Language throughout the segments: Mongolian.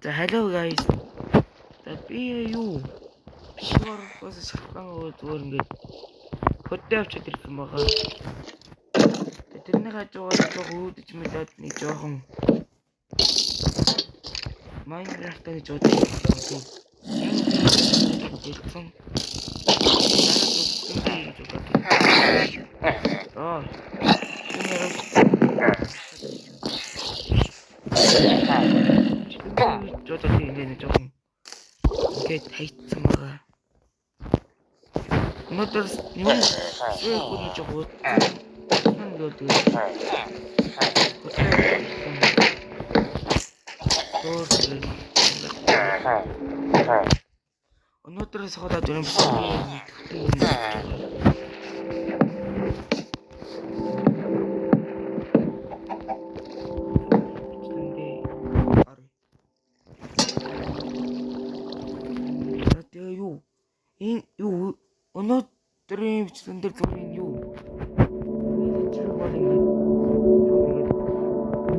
За hello guys. За би юу шуургаас шахсан зүгээр ингээд хөдөө авчид ирсэн байгаа. Тэрний хажуугаар жоо үүдэж мэдээд нэг жоохон Minecraft-ыг жоод ирсэн. 저도 이제는 조금 이게 다 있잖아. 오늘도 이건 수요일은 저거 하는 것도 오늘도 서다 좀 요 오늘들의 비치는데 보면 요 출발인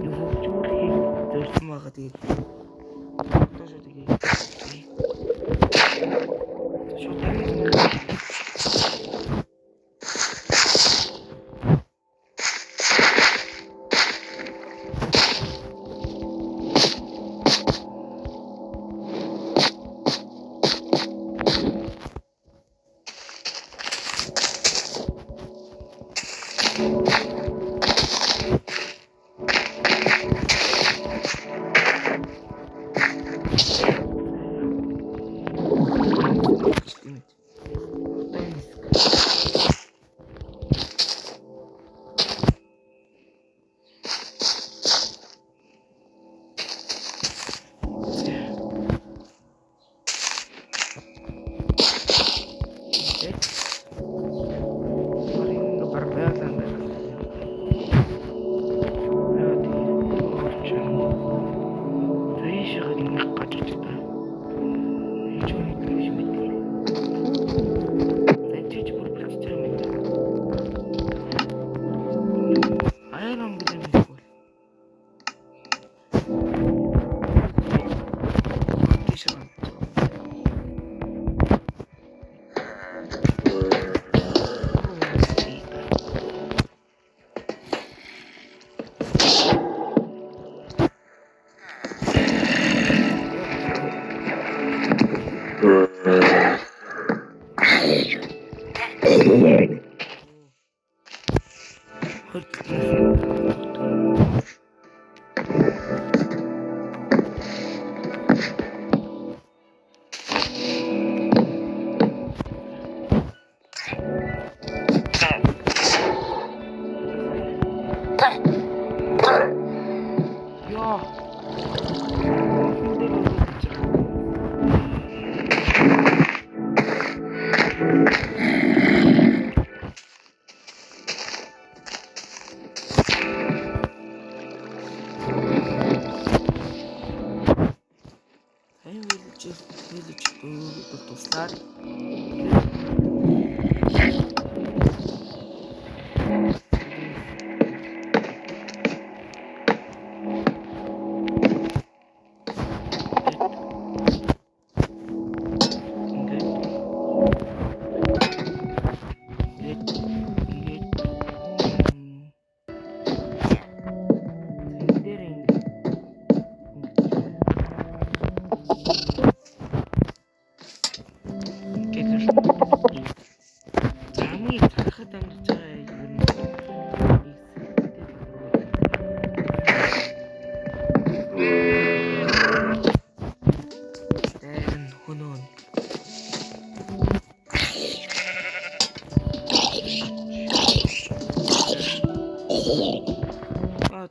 요 쪽이 열심하가 되게 떠서 되게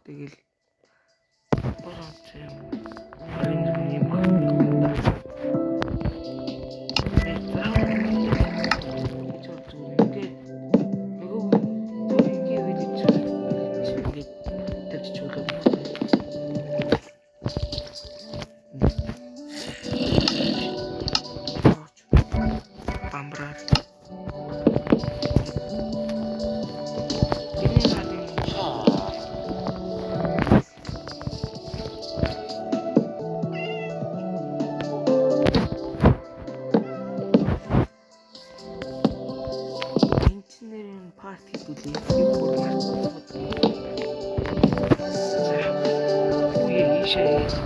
тэгэл Ямар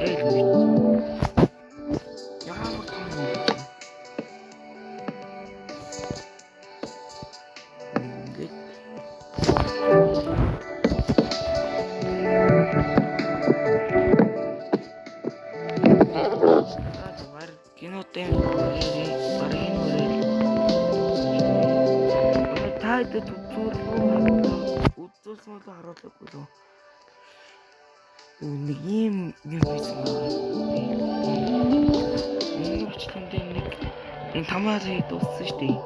том юм. Ингээд Mar кинотэй барин үрэл тайд үзүүлсэн болоо харуулаагүй лөө. Нэг юм байсан байна. Өчтөндөө нэг энэ тамаарыг дууссан шүү дээ.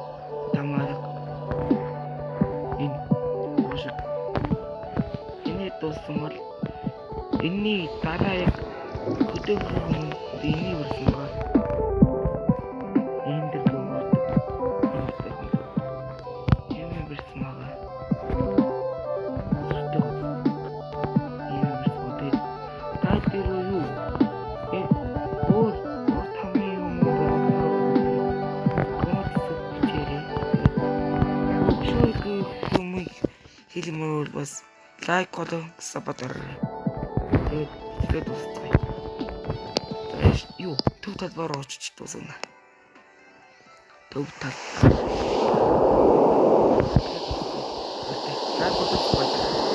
Тамаарыг энэ дууссан бол энэний дараа яг хөдөөгөн энийг үрсэн байгаа. Энд дэр гоо. Юм бэрсэн байгаа. Хэлмээр бас лайк болоо сабатар. Тэгээд дуустай. Юу төв талбар очиж дуусна. Төв тал. Лайк болоо.